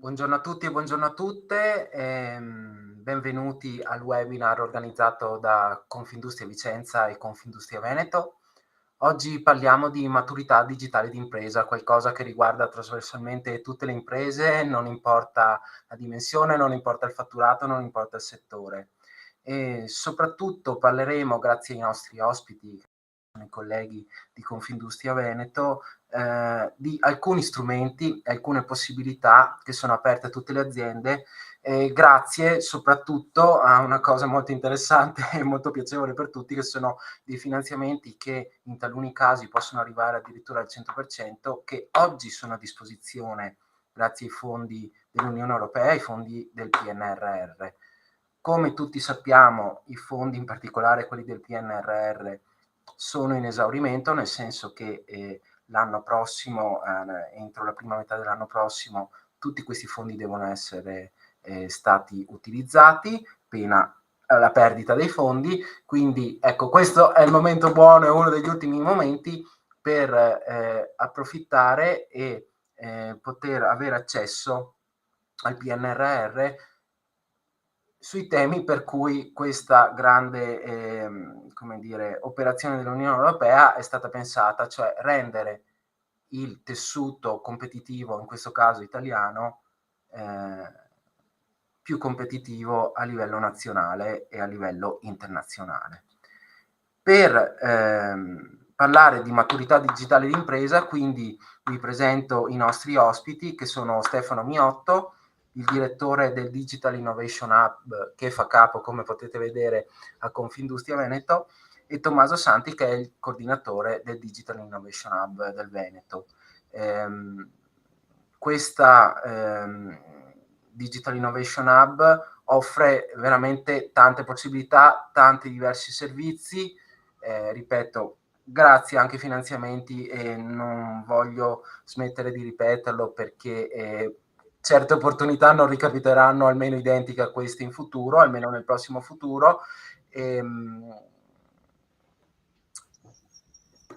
Buongiorno a tutti e buongiorno a tutte, benvenuti al webinar organizzato da Confindustria Vicenza e Confindustria Veneto. Oggi parliamo di maturità digitale d'impresa, qualcosa che riguarda trasversalmente tutte le imprese, non importa la dimensione, non importa il fatturato, non importa il settore. E soprattutto parleremo, grazie ai nostri ospiti, i colleghi di Confindustria Veneto, di alcuni strumenti, alcune possibilità che sono aperte a tutte le aziende, grazie soprattutto a una cosa molto interessante e molto piacevole per tutti, che sono dei finanziamenti che in taluni casi possono arrivare addirittura al 100%, che oggi sono a disposizione grazie ai fondi dell'Unione Europea, ai fondi del PNRR. Come tutti sappiamo, i fondi, in particolare quelli del PNRR, sono in esaurimento, nel senso che l'anno prossimo, entro la prima metà dell'anno prossimo, tutti questi fondi devono essere stati utilizzati, pena la perdita dei fondi. Quindi ecco, questo è il momento buono, è uno degli ultimi momenti per approfittare e poter avere accesso al PNRR sui temi per cui questa grande operazione dell'Unione Europea è stata pensata, cioè rendere il tessuto competitivo, in questo caso italiano, più competitivo a livello nazionale e a livello internazionale. Per parlare di maturità digitale d'impresa, quindi vi presento i nostri ospiti, che sono Stefano Miotto, il direttore del Digital Innovation Hub, che fa capo, come potete vedere, a Confindustria Veneto, e Tommaso Santi, che è il coordinatore del Digital Innovation Hub del Veneto. Questa Digital Innovation Hub offre veramente tante possibilità, tanti diversi servizi, ripeto, grazie anche ai finanziamenti, e non voglio smettere di ripeterlo perché certe opportunità non ricapiteranno almeno identiche a queste in futuro, almeno nel prossimo futuro.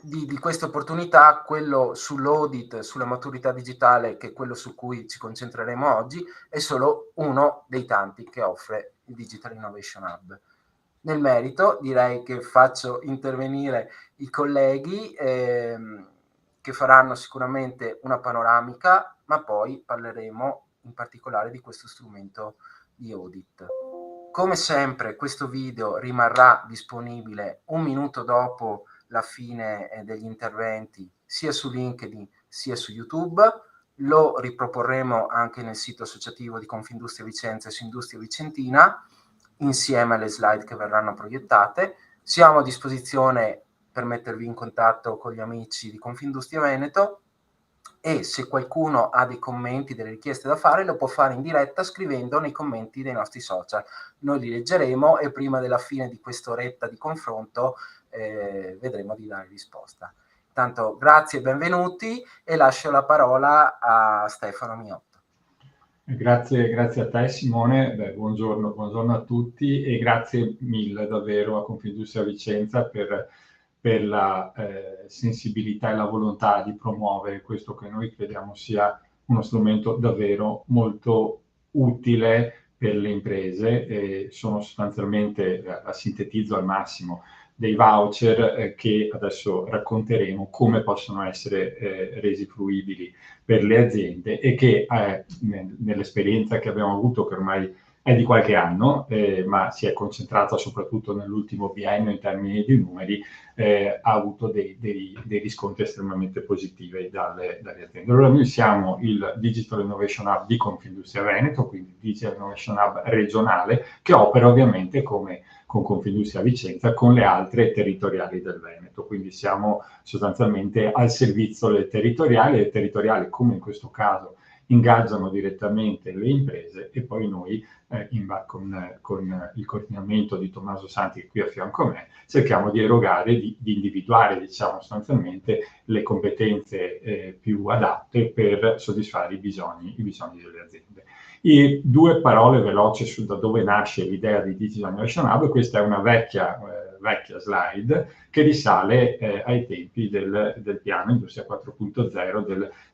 Di queste opportunità, quello sull'audit, sulla maturità digitale, che è quello su cui ci concentreremo oggi, è solo uno dei tanti che offre il Digital Innovation Hub. Nel merito direi che faccio intervenire i colleghi che faranno sicuramente una panoramica, ma poi parleremo in particolare di questo strumento di audit. Come sempre questo video rimarrà disponibile un minuto dopo la fine degli interventi, sia su LinkedIn sia su YouTube. Lo riproporremo anche nel sito associativo di Confindustria Vicenza e su Industria Vicentina, insieme alle slide che verranno proiettate. Siamo a disposizione per mettervi in contatto con gli amici di Confindustria Veneto, e se qualcuno ha dei commenti, delle richieste da fare, lo può fare in diretta scrivendo nei commenti dei nostri social. Noi li leggeremo e prima della fine di quest'oretta di confronto vedremo di dare risposta. Intanto grazie e benvenuti, e lascio la parola a Stefano Miotto. Grazie a te Simone, buongiorno a tutti e grazie mille davvero a Confindustria Vicenza per la sensibilità e la volontà di promuovere questo che noi crediamo sia uno strumento davvero molto utile per le imprese. E sono sostanzialmente, la sintetizzo al massimo, dei voucher che adesso racconteremo come possono essere resi fruibili per le aziende e che nell'esperienza che abbiamo avuto, che ormai è di qualche anno, ma si è concentrata soprattutto nell'ultimo biennio in termini di numeri, ha avuto dei riscontri estremamente positivi dalle aziende. Allora noi siamo il Digital Innovation Hub di Confindustria Veneto, quindi il Digital Innovation Hub regionale, che opera ovviamente come con Confindustria Vicenza con le altre territoriali del Veneto. Quindi siamo sostanzialmente al servizio delle territoriali, e le territoriali, come in questo caso, ingaggiano direttamente le imprese, e poi noi con il coordinamento di Tommaso Santi, che è qui a fianco a me, cerchiamo di erogare, di individuare, diciamo, sostanzialmente le competenze più adatte per soddisfare i bisogni delle aziende. E due parole veloci su da dove nasce l'idea di Digital Innovation Hub. Questa è una vecchia slide che risale ai tempi del piano Industria 4.0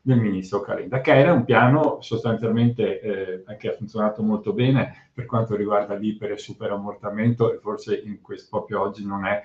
del ministro Calenda, che era un piano sostanzialmente che ha funzionato molto bene per quanto riguarda l'iper e superammortamento, e forse proprio oggi non è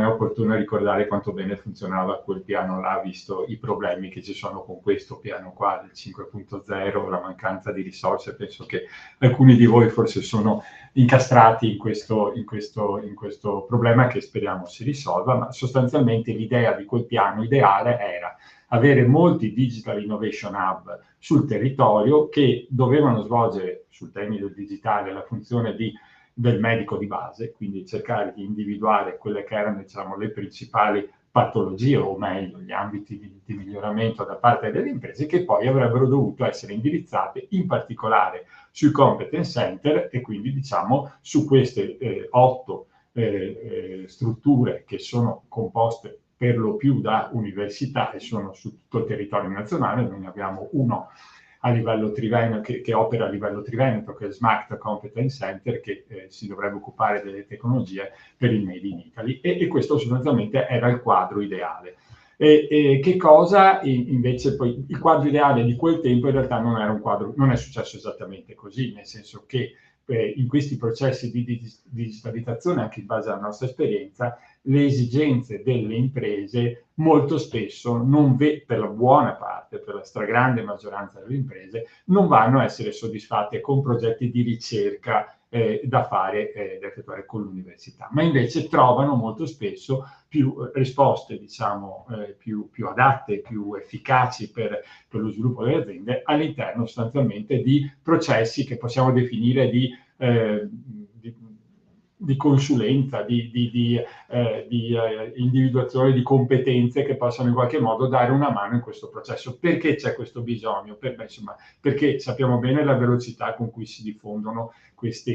opportuno ricordare quanto bene funzionava quel piano là, visto i problemi che ci sono con questo piano qua del 5.0, la mancanza di risorse. Penso che alcuni di voi forse sono incastrati in questo problema, che speriamo si risolva, ma sostanzialmente l'idea di quel piano ideale era avere molti Digital Innovation Hub sul territorio che dovevano svolgere sul termine del digitale la funzione del medico di base, quindi cercare di individuare quelle che erano, diciamo, le principali patologie, o meglio gli ambiti di miglioramento da parte delle imprese, che poi avrebbero dovuto essere indirizzate in particolare sui competence center, e quindi, diciamo, su queste 8 strutture che sono composte per lo più da università e sono su tutto il territorio nazionale. Noi ne abbiamo uno a livello triveneto, che opera a livello triveneto, che è Smart Competence Center, che si dovrebbe occupare delle tecnologie per il Made in Italy, e questo sostanzialmente era il quadro ideale. E che cosa invece poi il quadro ideale di quel tempo in realtà non era un quadro, non è successo esattamente così, nel senso che in questi processi di digitalizzazione, anche in base alla nostra esperienza, le esigenze delle imprese molto spesso per la buona parte, per la stragrande maggioranza delle imprese, non vanno a essere soddisfatte con progetti di ricerca da effettuare con l'università, ma invece trovano molto spesso più risposte, diciamo, più adatte, più efficaci per lo sviluppo delle aziende all'interno sostanzialmente di processi che possiamo definire di consulenza, di individuazione di competenze che possano in qualche modo dare una mano in questo processo. Perché c'è questo bisogno? Perché sappiamo bene la velocità con cui si diffondono questo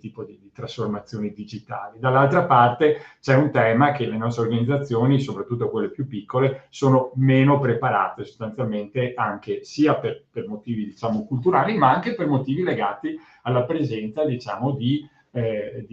tipo di trasformazioni digitali. Dall'altra parte c'è un tema che le nostre organizzazioni, soprattutto quelle più piccole, sono meno preparate sostanzialmente, anche sia per motivi, diciamo, culturali, ma anche per motivi legati alla presenza, diciamo, di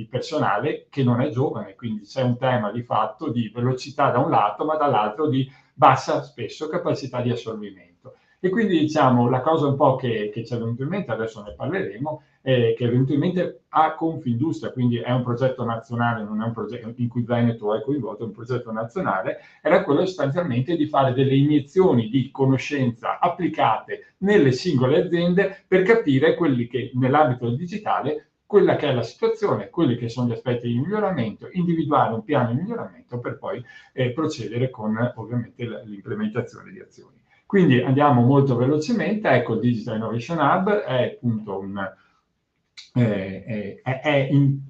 personale che non è giovane. Quindi c'è un tema di fatto di velocità da un lato, ma dall'altro di bassa spesso capacità di assorbimento. E quindi, diciamo, la cosa un po' che ci è venuto in mente, adesso ne parleremo, che è venuto in mente a Confindustria, quindi è un progetto nazionale, non è un progetto in cui Veneto è coinvolto, è un progetto nazionale, era quello sostanzialmente di fare delle iniezioni di conoscenza applicate nelle singole aziende per capire quelli che nell'ambito del digitale, quella che è la situazione, quelli che sono gli aspetti di miglioramento, individuare un piano di miglioramento per poi procedere con ovviamente l'implementazione di azioni. Quindi andiamo molto velocemente. Ecco, il Digital Innovation Hub è appunto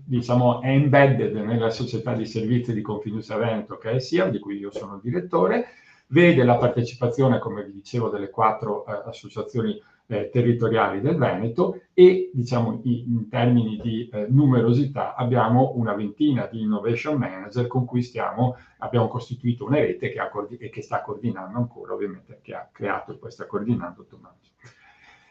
diciamo, è embedded nella società di servizi di Confindustria Veneto, che è SIAM, di cui io sono direttore. Vede la partecipazione, come vi dicevo, delle 4 associazioni territoriali del Veneto, e, diciamo, in termini di numerosità abbiamo una ventina di innovation manager con cui abbiamo costituito una rete che sta coordinando ancora, ovviamente, che ha creato e poi sta coordinando Tommaso.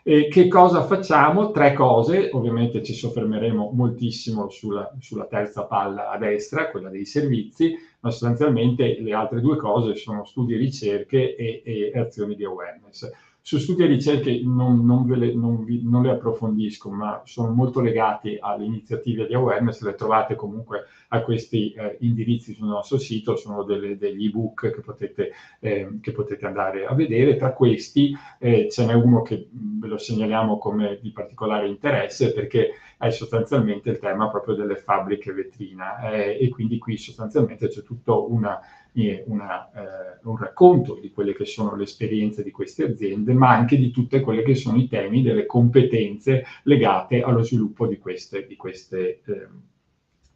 E che cosa facciamo? 3 cose, ovviamente ci soffermeremo moltissimo sulla terza palla a destra, quella dei servizi, ma sostanzialmente le altre 2 cose sono studi e ricerche e azioni di awareness. Su studi e ricerche non le approfondisco, ma sono molto legati alle iniziative di awareness. Le trovate comunque a questi indirizzi sul nostro sito, sono degli ebook che potete andare a vedere. Tra questi ce n'è uno che ve lo segnaliamo come di particolare interesse, perché è sostanzialmente il tema proprio delle fabbriche vetrina, e quindi qui sostanzialmente c'è tutto un racconto di quelle che sono le esperienze di queste aziende, ma anche di tutte quelle che sono i temi delle competenze legate allo sviluppo di queste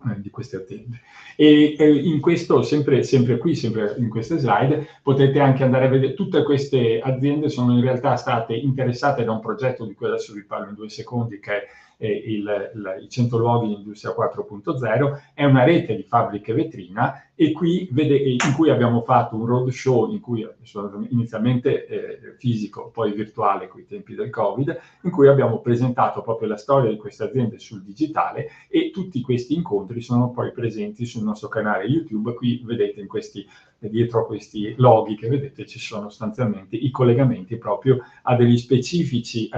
aziende. E in questo, sempre in queste slide, potete anche andare a vedere, tutte queste aziende sono in realtà state interessate da un progetto di cui adesso vi parlo in 2 secondi, che è i 100 luoghi di Industria 4.0, è una rete di fabbriche vetrina, e qui in cui abbiamo fatto un roadshow in cui inizialmente fisico, poi virtuale coi tempi del Covid, in cui abbiamo presentato proprio la storia di queste aziende sul digitale, e tutti questi incontri sono poi presenti sul nostro canale YouTube. Qui vedete dietro a questi loghi che vedete ci sono sostanzialmente i collegamenti proprio a degli specifici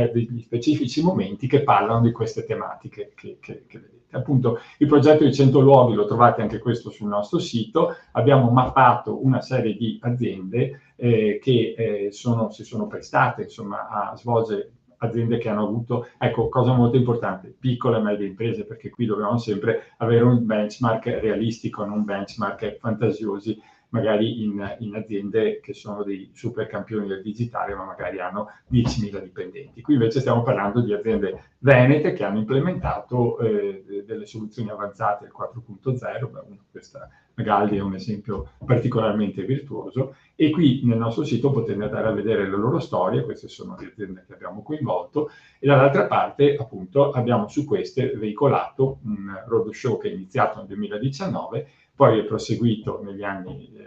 momenti che parlano di queste tematiche che vedete. Appunto, il progetto di 100 luoghi lo trovate anche questo sul nostro sito. Abbiamo mappato una serie di aziende che si sono prestate, insomma, a svolgere, aziende che hanno avuto, ecco, cosa molto importante, piccole e medie imprese, perché qui dobbiamo sempre avere un benchmark realistico, non benchmark fantasiosi, magari in aziende che sono dei super campioni del digitale, ma magari hanno 10.000 dipendenti. Qui invece stiamo parlando di aziende venete che hanno implementato delle soluzioni avanzate del 4.0, questa Magaldi è un esempio particolarmente virtuoso, e qui nel nostro sito potete andare a vedere le loro storie. Queste sono le aziende che abbiamo coinvolto, e dall'altra parte appunto abbiamo su queste veicolato un roadshow che è iniziato nel 2019, poi è proseguito negli anni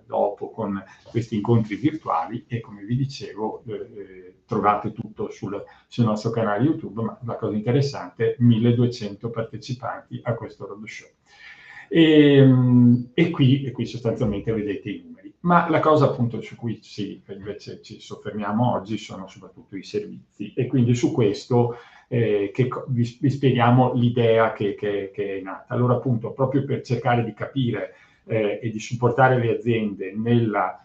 dopo con questi incontri virtuali, e come vi dicevo trovate tutto sul nostro canale YouTube, ma la cosa interessante, 1200 partecipanti a questo roadshow. E qui sostanzialmente vedete i numeri. Ma la cosa appunto su cui invece ci soffermiamo oggi sono soprattutto i servizi, e quindi su questo vi spieghiamo l'idea che è nata. Allora, appunto, proprio per cercare di capire e di supportare le aziende nella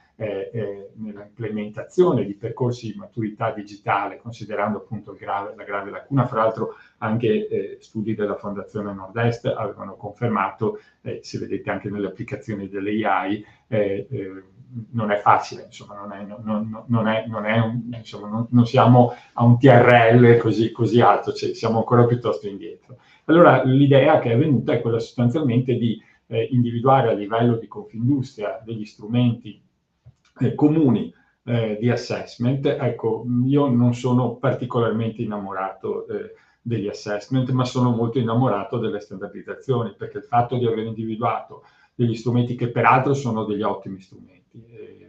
implementazione di percorsi di maturità digitale, considerando appunto la grave lacuna. Fra l'altro anche studi della Fondazione Nord-Est avevano confermato, se vedete anche nelle applicazioni delle AI, non è facile, insomma, non siamo a un TRL così alto, cioè siamo ancora piuttosto indietro. Allora l'idea che è venuta è quella sostanzialmente di individuare a livello di Confindustria degli strumenti comuni di assessment. Ecco, io non sono particolarmente innamorato degli assessment, ma sono molto innamorato delle standardizzazioni, perché il fatto di aver individuato degli strumenti che peraltro sono degli ottimi strumenti,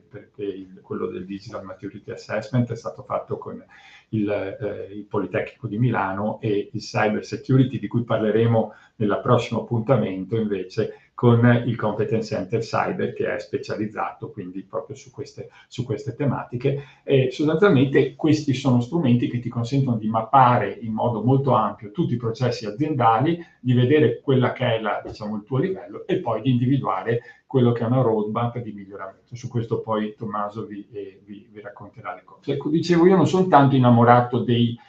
perché quello del Digital Maturity Assessment è stato fatto con il Politecnico di Milano, e il Cyber Security, di cui parleremo nel prossimo appuntamento, invece con il Competence Center Cyber, che è specializzato quindi proprio su queste tematiche. E sostanzialmente questi sono strumenti che ti consentono di mappare in modo molto ampio tutti i processi aziendali, di vedere quella che è il tuo livello, e poi di individuare quello che è una roadmap di miglioramento. Su questo poi Tommaso vi racconterà le cose. Ecco, dicevo, io non sono tanto innamorato dello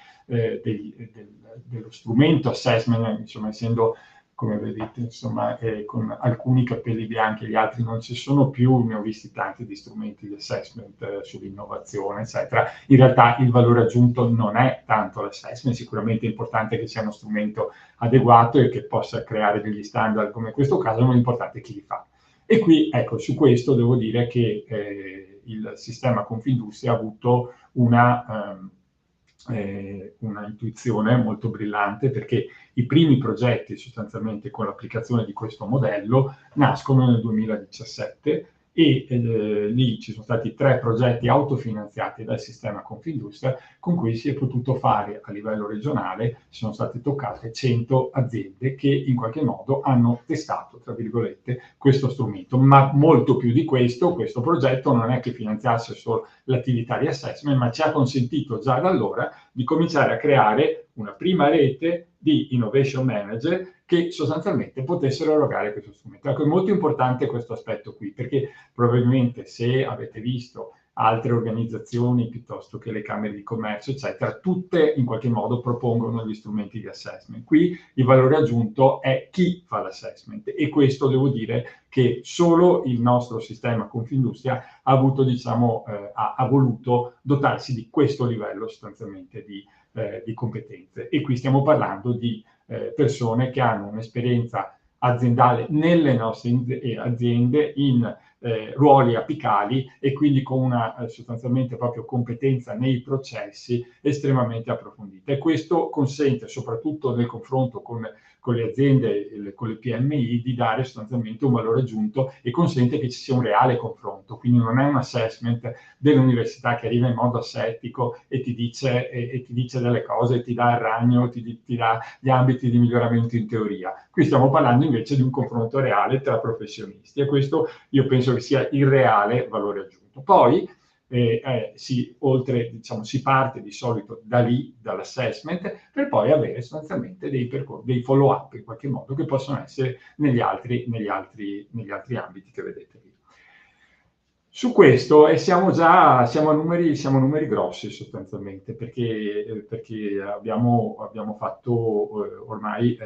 strumento assessment, insomma, essendo, come vedete, insomma, con alcuni capelli bianchi, gli altri non ci sono più, ne ho visti tanti di strumenti di assessment sull'innovazione, eccetera. In realtà il valore aggiunto non è tanto l'assessment, sicuramente è importante che sia uno strumento adeguato e che possa creare degli standard come in questo caso, ma l'importante è chi li fa. E qui, ecco, su questo devo dire che il sistema Confindustria ha avuto una intuizione molto brillante, perché i primi progetti sostanzialmente con l'applicazione di questo modello nascono nel 2017, e lì ci sono stati 3 progetti autofinanziati dal sistema Confindustria, con cui si è potuto fare a livello regionale, sono state toccate 100 aziende che in qualche modo hanno testato, tra virgolette, questo strumento. Ma molto più di questo progetto non è che finanziasse solo l'attività di assessment, ma ci ha consentito già da allora di cominciare a creare una prima rete di innovation manager che sostanzialmente potessero erogare questo strumento. Ecco, è molto importante questo aspetto qui, perché probabilmente, se avete visto altre organizzazioni piuttosto che le camere di commercio, eccetera, tutte in qualche modo propongono gli strumenti di assessment. Qui il valore aggiunto è chi fa l'assessment, e questo devo dire che solo il nostro sistema Confindustria ha avuto, diciamo, ha voluto dotarsi di questo livello sostanzialmente di competenze. E qui stiamo parlando di persone che hanno un'esperienza aziendale nelle nostre aziende in ruoli apicali e quindi con una sostanzialmente proprio competenza nei processi estremamente approfondita. E questo consente, soprattutto nel confronto con le aziende, con le PMI, di dare sostanzialmente un valore aggiunto e consente che ci sia un reale confronto. Quindi non è un assessment dell'università che arriva in modo asettico e ti dice delle cose, ti dà il ragno, ti dà gli ambiti di miglioramento in teoria. Qui stiamo parlando invece di un confronto reale tra professionisti e questo io penso che sia il reale valore aggiunto. Poi si parte di solito da lì, dall'assessment, per poi avere sostanzialmente dei follow-up in qualche modo che possono essere negli altri ambiti che vedete lì. Su questo siamo a numeri grossi sostanzialmente, perché abbiamo fatto ormai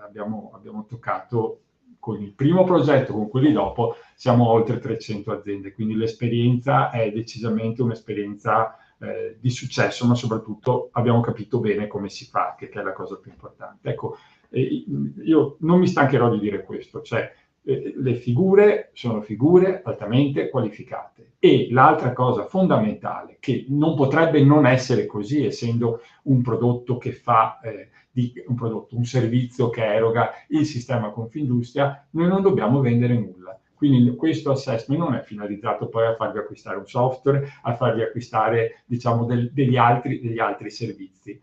abbiamo toccato con il primo progetto, con quelli dopo, siamo oltre 300 aziende, quindi l'esperienza è decisamente un'esperienza di successo, ma soprattutto abbiamo capito bene come si fa, che è la cosa più importante. Ecco, io non mi stancherò di dire questo, cioè le figure sono figure altamente qualificate e l'altra cosa fondamentale, che non potrebbe non essere così, essendo un prodotto che fa un servizio che eroga il sistema Confindustria, noi non dobbiamo vendere nulla. Quindi questo assessment non è finalizzato poi a farvi acquistare un software, a farvi acquistare, diciamo, degli altri servizi.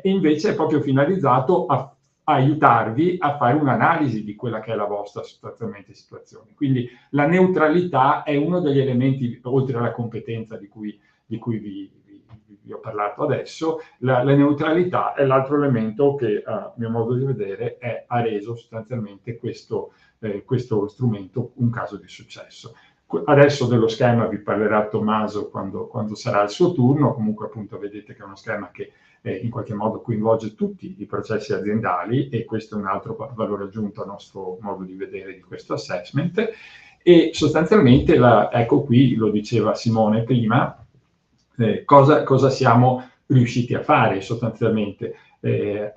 Invece è proprio finalizzato a aiutarvi a fare un'analisi di quella che è la vostra sostanzialmente situazione. Quindi la neutralità è uno degli elementi, oltre alla competenza di cui vi ho parlato adesso, la neutralità è l'altro elemento che, a mio modo di vedere, ha reso sostanzialmente questo strumento un caso di successo. Adesso dello schema vi parlerà Tommaso quando sarà il suo turno, comunque appunto vedete che è uno schema che in qualche modo coinvolge tutti i processi aziendali e questo è un altro valore aggiunto al nostro modo di vedere di questo assessment. E sostanzialmente, ecco qui, lo diceva Simone prima, cosa siamo riusciti a fare sostanzialmente. Ci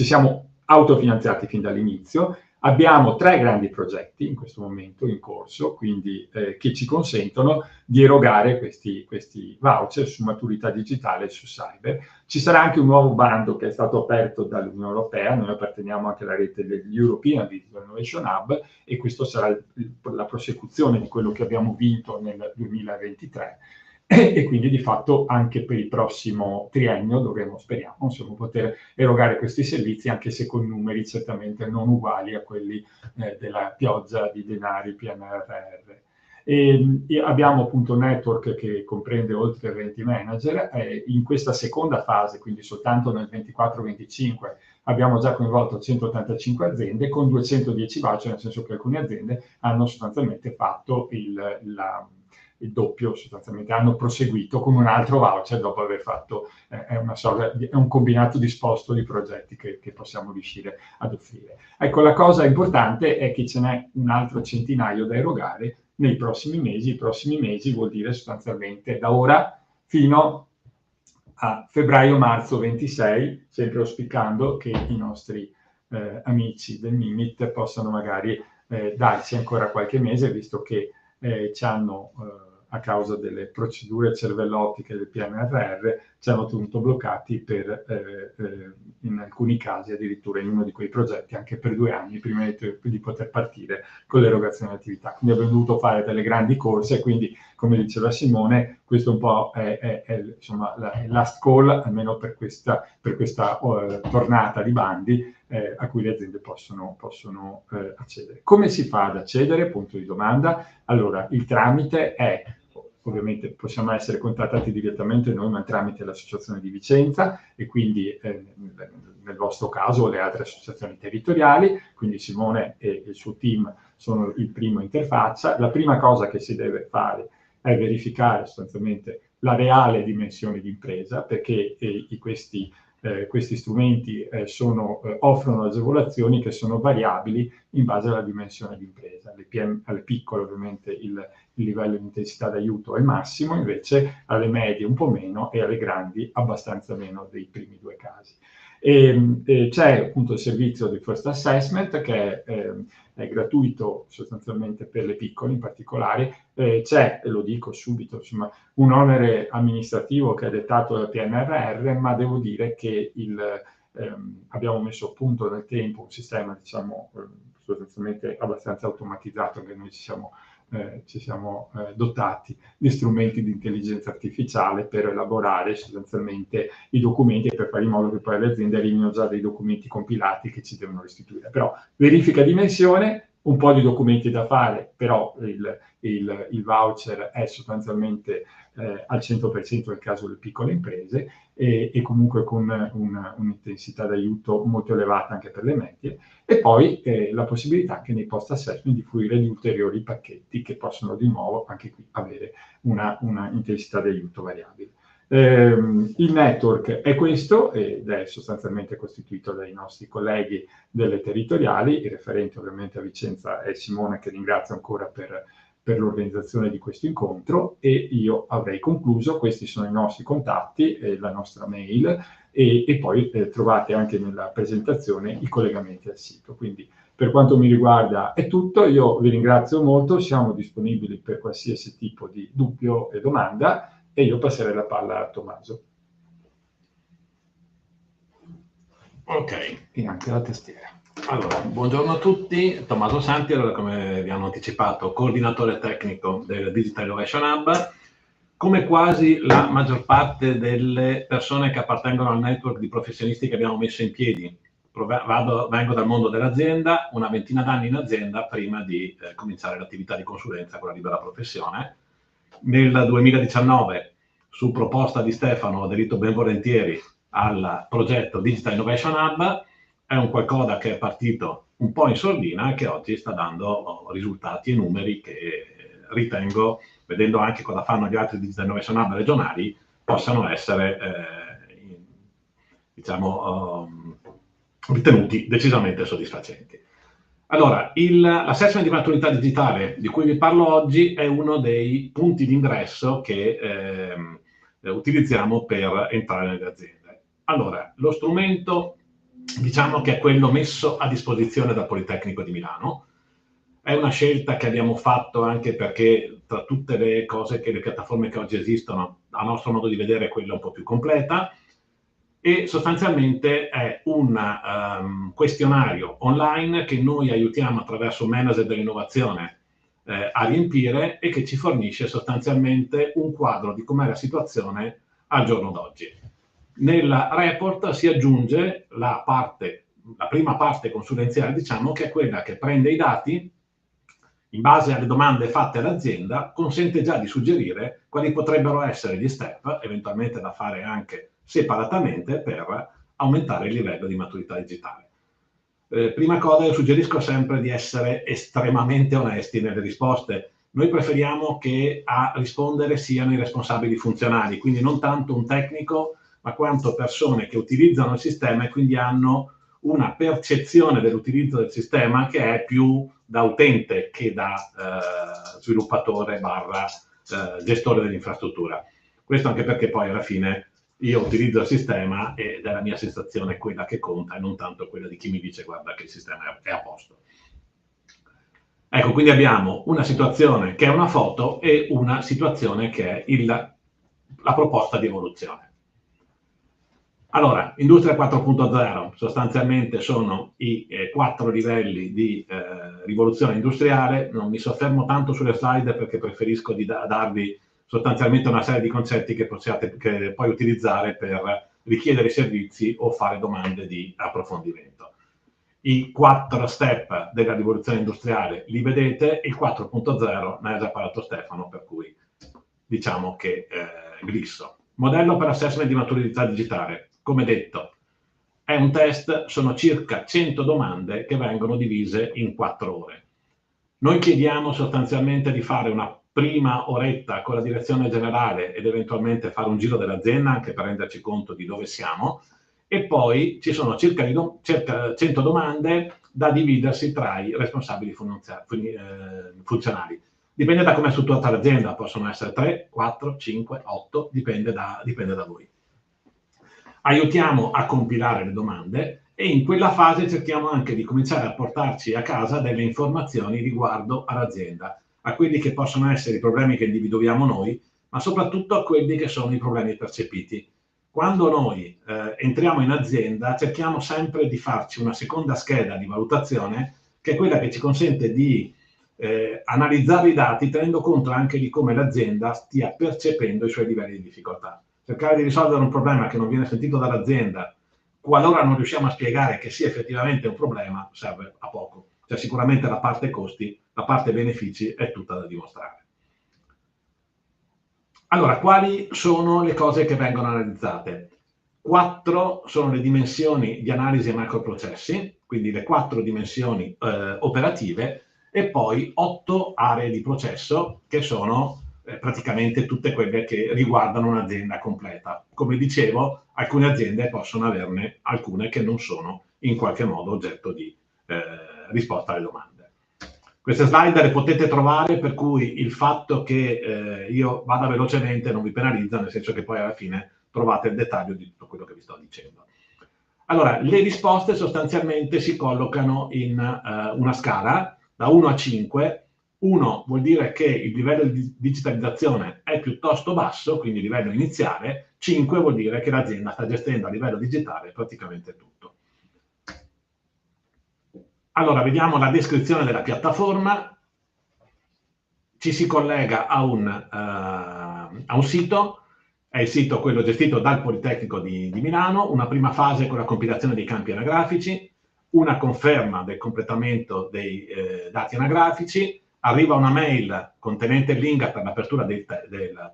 siamo autofinanziati fin dall'inizio. Abbiamo 3 grandi progetti in questo momento in corso, quindi che ci consentono di erogare questi voucher su maturità digitale e su cyber. Ci sarà anche un nuovo bando che è stato aperto dall'Unione Europea, noi apparteniamo anche alla rete degli European Digital Innovation Hub e questo sarà la prosecuzione di quello che abbiamo vinto nel 2023. E quindi di fatto anche per il prossimo triennio dovremo, speriamo, insomma, poter erogare questi servizi, anche se con numeri certamente non uguali a quelli della pioggia di denari PNRR. E abbiamo appunto un network che comprende oltre 20 manager. In questa seconda fase, quindi soltanto nel 24-25, abbiamo già coinvolto 185 aziende con 210 voucher, nel senso che alcune aziende hanno sostanzialmente fatto il doppio, sostanzialmente hanno proseguito con un altro voucher dopo aver fatto è un combinato disposto di progetti che possiamo riuscire ad offrire. Ecco, la cosa importante è che ce n'è un altro centinaio da erogare nei prossimi mesi. I prossimi mesi vuol dire sostanzialmente da ora fino a febbraio-marzo 26, sempre auspicando che i nostri amici del MIMIT possano magari darci ancora qualche mese, visto che ci hanno a causa delle procedure cervellotiche del PNRR, ci hanno tenuto bloccati in alcuni casi, addirittura in uno di quei progetti, anche per 2 anni prima di poter partire con l'erogazione dell'attività. Quindi abbiamo dovuto fare delle grandi corse, quindi come diceva Simone, questo un po' è insomma, la last call, almeno per questa tornata di bandi a cui le aziende possono accedere. Come si fa ad accedere? Punto di domanda. Allora, il tramite è, ovviamente possiamo essere contattati direttamente noi, ma tramite l'associazione di Vicenza e quindi nel vostro caso le altre associazioni territoriali, quindi Simone e il suo team sono il primo interfaccia. La prima cosa che si deve fare è verificare sostanzialmente la reale dimensione di impresa, perché questi strumenti offrono agevolazioni che sono variabili in base alla dimensione di impresa. Alle piccole ovviamente il livello di intensità d'aiuto è massimo, invece alle medie un po' meno e alle grandi abbastanza meno dei primi 2 casi. E c'è appunto il servizio di First Assessment che è gratuito sostanzialmente per le piccole in particolare. C'è, e lo dico subito, insomma, un onere amministrativo che è dettato dal PNRR, ma devo dire che abbiamo messo a punto nel tempo un sistema, diciamo, sostanzialmente abbastanza automatizzato, che noi ci siamo dotati di strumenti di intelligenza artificiale per elaborare sostanzialmente i documenti e per fare in modo che poi le aziende arrivino già dei documenti compilati che ci devono restituire. Però verifica dimensione, un po' di documenti da fare, però il voucher è sostanzialmente al 100% nel caso delle piccole imprese e comunque con un'intensità d'aiuto molto elevata anche per le medie, e poi la possibilità anche nei post assessment di fruire di ulteriori pacchetti che possono di nuovo anche qui avere una intensità di aiuto variabile. Il network è questo ed è sostanzialmente costituito dai nostri colleghi delle territoriali. Il referente ovviamente a Vicenza è Simone, che ringrazio ancora per l'organizzazione di questo incontro, e io avrei concluso. Questi sono i nostri contatti, la nostra mail, e poi trovate anche nella presentazione i collegamenti al sito. Quindi per quanto mi riguarda è tutto, io vi ringrazio molto, siamo disponibili per qualsiasi tipo di dubbio e domanda, e io passerei la palla a Tommaso. Ok. E anche la tastiera. Allora, buongiorno a tutti, Tommaso Santi, allora, come vi hanno anticipato, coordinatore tecnico del Digital Innovation Hub. Come quasi la maggior parte delle persone che appartengono al network di professionisti che abbiamo messo in piedi, vengo dal mondo dell'azienda, una ventina d'anni in azienda prima di cominciare l'attività di consulenza con la libera professione. Nel 2019, su proposta di Stefano, ho aderito ben volentieri al progetto Digital Innovation Hub. È un qualcosa che è partito un po' in sordina e che oggi sta dando risultati e numeri che ritengo, vedendo anche cosa fanno gli altri Digital Innovation Hub regionali, possano essere ritenuti decisamente soddisfacenti. Allora, l'assessment di maturità digitale di cui vi parlo oggi è uno dei punti d'ingresso che utilizziamo per entrare nelle aziende. Allora, lo strumento, diciamo che è quello messo a disposizione dal Politecnico di Milano. È una scelta che abbiamo fatto anche perché tra tutte le cose le piattaforme che oggi esistono, a nostro modo di vedere, quella un po' più completa, e sostanzialmente è un questionario online che noi aiutiamo attraverso un manager dell'innovazione a riempire, e che ci fornisce sostanzialmente un quadro di com'è la situazione al giorno d'oggi. Nel report si aggiunge la prima parte consulenziale, diciamo, che è quella che prende i dati in base alle domande fatte all'azienda, consente già di suggerire quali potrebbero essere gli step, eventualmente da fare anche separatamente, per aumentare il livello di maturità digitale. Prima cosa, io suggerisco sempre di essere estremamente onesti nelle risposte. Noi preferiamo che a rispondere siano i responsabili funzionali, quindi non tanto un tecnico, ma quanto persone che utilizzano il sistema e quindi hanno una percezione dell'utilizzo del sistema che è più da utente che da sviluppatore / gestore dell'infrastruttura. Questo anche perché poi alla fine io utilizzo il sistema ed è la mia sensazione quella che conta, e non tanto quella di chi mi dice guarda che il sistema è a posto. Ecco, quindi abbiamo una situazione che è una foto e una situazione che è la proposta di evoluzione. Allora, Industria 4.0 sostanzialmente sono i 4 livelli di rivoluzione industriale. Non mi soffermo tanto sulle slide perché preferisco darvi sostanzialmente una serie di concetti che poi utilizzare per richiedere servizi o fare domande di approfondimento. I 4 step della rivoluzione industriale li vedete, il 4.0 ne ha già parlato Stefano, per cui diciamo che glisso. Modello per assessment di maturità digitale. Come detto, è un test, sono circa 100 domande che vengono divise in 4 ore. Noi chiediamo sostanzialmente di fare una prima oretta con la direzione generale ed eventualmente fare un giro dell'azienda anche per renderci conto di dove siamo, e poi ci sono circa 100 domande da dividersi tra i responsabili funzionali. Dipende da come è strutturata l'azienda, possono essere 3, 4, 5, 8, dipende da voi. aiutiamo a compilare le domande e in quella fase cerchiamo anche di cominciare a portarci a casa delle informazioni riguardo all'azienda, a quelli che possono essere i problemi che individuiamo noi, ma soprattutto a quelli che sono i problemi percepiti. Quando noi entriamo in azienda cerchiamo sempre di farci una seconda scheda di valutazione, che è quella che ci consente di analizzare i dati tenendo conto anche di come l'azienda stia percependo i suoi livelli di difficoltà. Cercare di risolvere un problema che non viene sentito dall'azienda, qualora non riusciamo a spiegare che sia effettivamente un problema, serve a poco. Cioè sicuramente la parte costi, la parte benefici è tutta da dimostrare. Allora, quali sono le cose che vengono analizzate? 4 sono le dimensioni di analisi macroprocessi, quindi le 4 dimensioni operative, e poi 8 aree di processo che sono praticamente tutte quelle che riguardano un'azienda completa. Come dicevo, alcune aziende possono averne alcune che non sono in qualche modo oggetto di risposta alle domande. Queste slide le potete trovare, per cui il fatto che io vada velocemente non vi penalizza, nel senso che poi alla fine trovate il dettaglio di tutto quello che vi sto dicendo. Allora, le risposte sostanzialmente si collocano in una scala da 1 a 5. 1 vuol dire che il livello di digitalizzazione è piuttosto basso, quindi livello iniziale. 5 vuol dire che l'azienda sta gestendo a livello digitale praticamente tutto. Allora, vediamo la descrizione della piattaforma. Ci si collega a un sito, è il sito quello gestito dal Politecnico di Milano. Una prima fase con la compilazione dei campi anagrafici, una conferma del completamento dei dati anagrafici, arriva una mail contenente il link per l'apertura del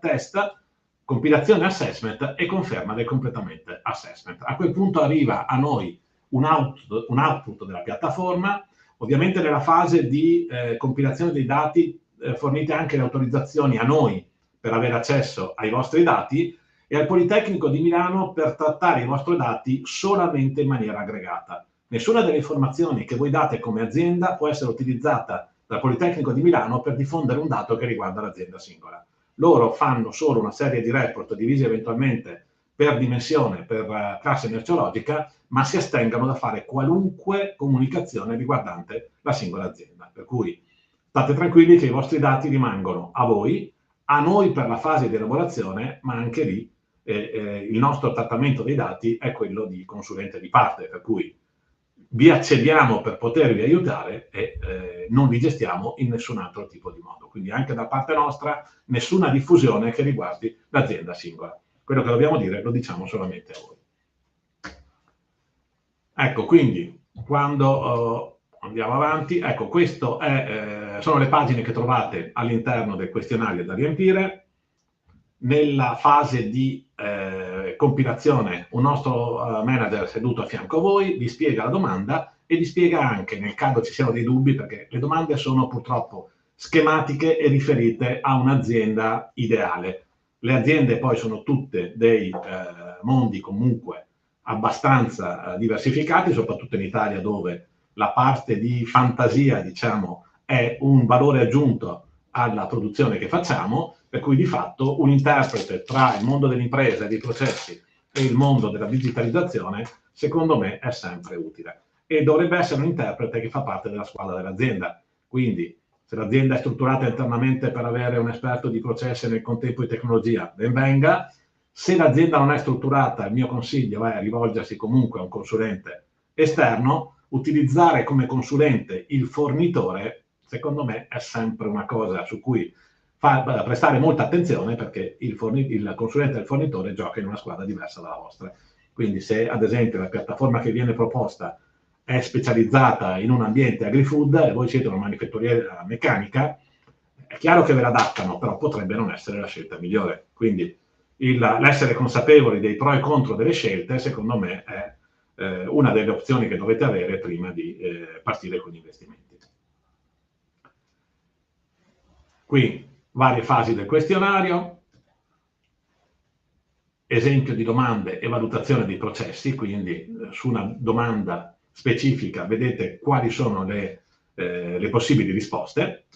test, compilazione assessment e conferma del completamento assessment. A quel punto arriva a noi un output della piattaforma. Ovviamente nella fase di compilazione dei dati fornite anche le autorizzazioni a noi per avere accesso ai vostri dati e al Politecnico di Milano per trattare i vostri dati solamente in maniera aggregata. Nessuna delle informazioni che voi date come azienda può essere utilizzata dal Politecnico di Milano per diffondere un dato che riguarda l'azienda singola. Loro fanno solo una serie di report divisi eventualmente per dimensione, per classe merceologica, ma si astengono da fare qualunque comunicazione riguardante la singola azienda. Per cui state tranquilli che i vostri dati rimangono a voi, a noi per la fase di elaborazione, ma anche lì il nostro trattamento dei dati è quello di consulente di parte, per cui vi accediamo per potervi aiutare e non li gestiamo in nessun altro tipo di modo. Quindi anche da parte nostra nessuna diffusione che riguardi l'azienda singola. Quello che dobbiamo dire lo diciamo solamente a voi. Ecco, quindi quando andiamo avanti, ecco, queste sono le pagine che trovate all'interno del questionario da riempire. Nella fase di compilazione un nostro manager seduto a fianco a voi vi spiega la domanda e vi spiega anche, nel caso ci siano dei dubbi, perché le domande sono purtroppo schematiche e riferite a un'azienda ideale. Le aziende poi sono tutte dei mondi comunque abbastanza diversificati, soprattutto in Italia dove la parte di fantasia, diciamo, è un valore aggiunto alla produzione che facciamo, per cui di fatto un interprete tra il mondo dell'impresa e dei processi e il mondo della digitalizzazione, secondo me, è sempre utile. E dovrebbe essere un interprete che fa parte della squadra dell'azienda. Quindi, se l'azienda è strutturata internamente per avere un esperto di processi e nel contempo di tecnologia, ben venga. Se l'azienda non è strutturata, il mio consiglio è rivolgersi comunque a un consulente esterno. Utilizzare come consulente il fornitore, secondo me, è sempre una cosa su cui prestare molta attenzione, perché il consulente e il fornitore gioca in una squadra diversa dalla vostra. Quindi se ad esempio la piattaforma che viene proposta è specializzata in un ambiente agri-food e voi siete una manifatturiera meccanica, è chiaro che ve l'adattano, però potrebbe non essere la scelta migliore. Quindi l'essere consapevoli dei pro e contro delle scelte, secondo me, è una delle opzioni che dovete avere prima di partire con gli investimenti. Qui varie fasi del questionario, esempio di domande e valutazione dei processi, quindi su una domanda specifica vedete quali sono le possibili risposte.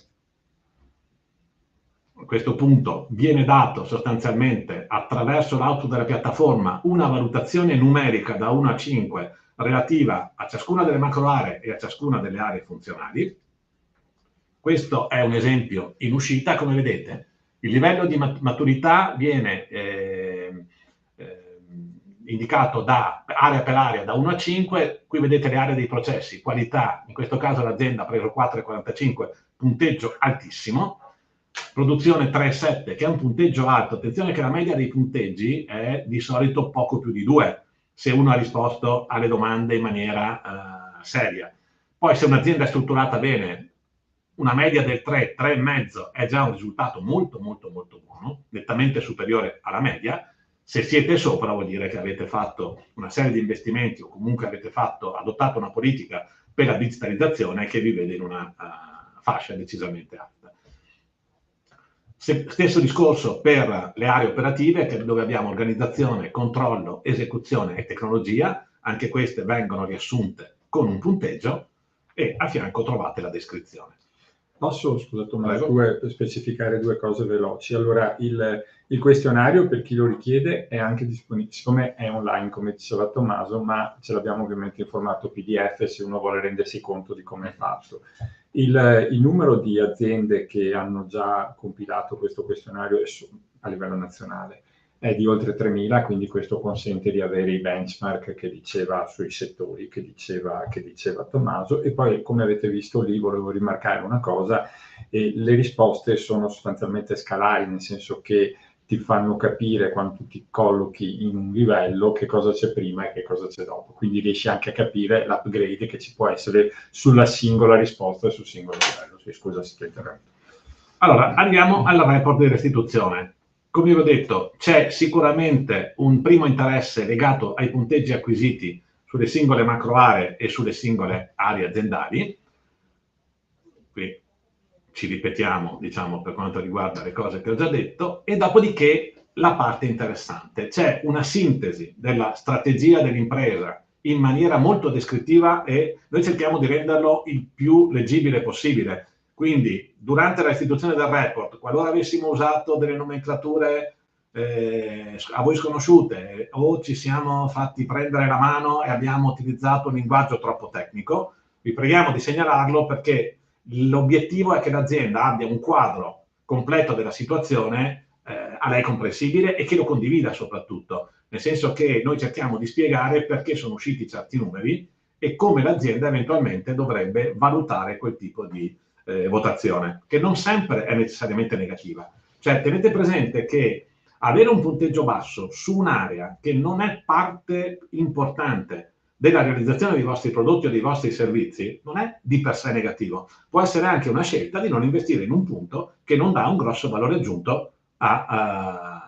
questo punto viene dato sostanzialmente attraverso l'output della piattaforma una valutazione numerica da 1 a 5 relativa a ciascuna delle macro aree e a ciascuna delle aree funzionali. Questo è un esempio in uscita. Come vedete, il livello di maturità viene indicato da area per area da 1 a 5. Qui vedete le aree dei processi, qualità, in questo caso l'azienda ha preso 4,45, punteggio altissimo. Produzione 3,7, che è un punteggio alto. Attenzione che la media dei punteggi è di solito poco più di 2, se uno ha risposto alle domande in maniera seria. Poi se un'azienda è strutturata bene, una media del 3, 3,5 è già un risultato molto molto molto buono, nettamente superiore alla media. Se siete sopra vuol dire che avete fatto una serie di investimenti o comunque avete adottato una politica per la digitalizzazione che vi vede in una fascia decisamente alta. Stesso discorso per le aree operative, dove abbiamo organizzazione, controllo, esecuzione e tecnologia. Anche queste vengono riassunte con un punteggio e a fianco trovate la descrizione. Posso, scusa Tommaso, specificare due cose veloci? Allora, il questionario, per chi lo richiede, è anche disponibile, siccome è online, come diceva Tommaso, ma ce l'abbiamo ovviamente in formato PDF se uno vuole rendersi conto di come è fatto. Il numero di aziende che hanno già compilato questo questionario a livello nazionale è di oltre 3.000, quindi questo consente di avere i benchmark che diceva sui settori, che diceva Tommaso. E poi, come avete visto lì, volevo rimarcare una cosa, le risposte sono sostanzialmente scalari, nel senso che ti fanno capire, quando tu ti collochi in un livello, che cosa c'è prima e che cosa c'è dopo. Quindi riesci anche a capire l'upgrade che ci può essere sulla singola risposta e sul singolo livello. Sì, scusa se ti ho interrotto. Allora, andiamo al report di restituzione. Come vi ho detto, c'è sicuramente un primo interesse legato ai punteggi acquisiti sulle singole macro aree e sulle singole aree aziendali. Qui ci ripetiamo, diciamo, per quanto riguarda le cose che ho già detto, e dopodiché la parte interessante. C'è una sintesi della strategia dell'impresa in maniera molto descrittiva e noi cerchiamo di renderlo il più leggibile possibile. Quindi, durante la restituzione del report, qualora avessimo usato delle nomenclature a voi sconosciute o ci siamo fatti prendere la mano e abbiamo utilizzato un linguaggio troppo tecnico, vi preghiamo di segnalarlo, perché l'obiettivo è che l'azienda abbia un quadro completo della situazione a lei comprensibile e che lo condivida soprattutto, nel senso che noi cerchiamo di spiegare perché sono usciti certi numeri e come l'azienda eventualmente dovrebbe valutare quel tipo di votazione, che non sempre è necessariamente negativa. Cioè, tenete presente che avere un punteggio basso su un'area che non è parte importante della realizzazione dei vostri prodotti o dei vostri servizi non è di per sé negativo. Può essere anche una scelta di non investire in un punto che non dà un grosso valore aggiunto a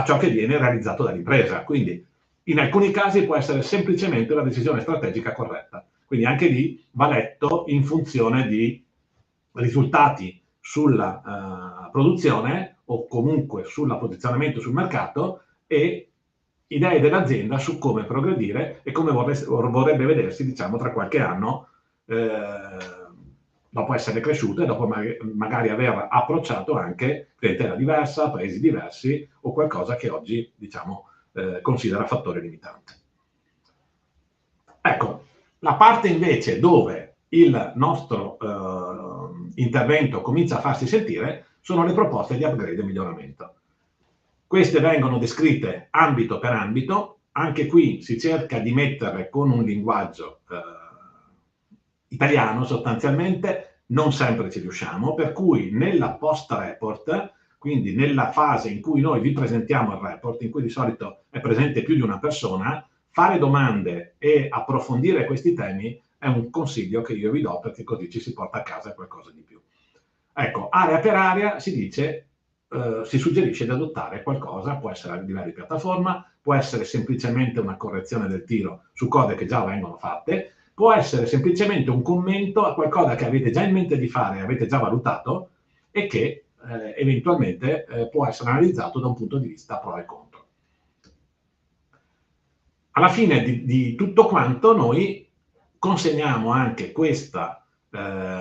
ciò che viene realizzato dall'impresa. Quindi in alcuni casi può essere semplicemente una decisione strategica corretta. Quindi anche lì va letto in funzione di risultati sulla produzione o comunque sul posizionamento sul mercato e idee dell'azienda su come progredire e come vorrebbe vedersi, diciamo, tra qualche anno, dopo essere cresciuta e dopo magari aver approcciato anche clientela diversa, paesi diversi o qualcosa che oggi, diciamo, considera fattore limitante. Ecco, la parte invece dove il nostro intervento comincia a farsi sentire sono le proposte di upgrade e miglioramento. Queste vengono descritte ambito per ambito, anche qui si cerca di metterle con un linguaggio italiano sostanzialmente, non sempre ci riusciamo, per cui nella post-report, quindi nella fase in cui noi vi presentiamo il report, in cui di solito è presente più di una persona, fare domande e approfondire questi temi è un consiglio che io vi do, perché così ci si porta a casa qualcosa di più. Ecco, area per area si dice, si suggerisce di adottare qualcosa, può essere a livello di piattaforma, può essere semplicemente una correzione del tiro su cose che già vengono fatte, può essere semplicemente un commento a qualcosa che avete già in mente di fare, avete già valutato e che eventualmente può essere analizzato da un punto di vista pro e contro. Alla fine di tutto quanto noi consegniamo anche questa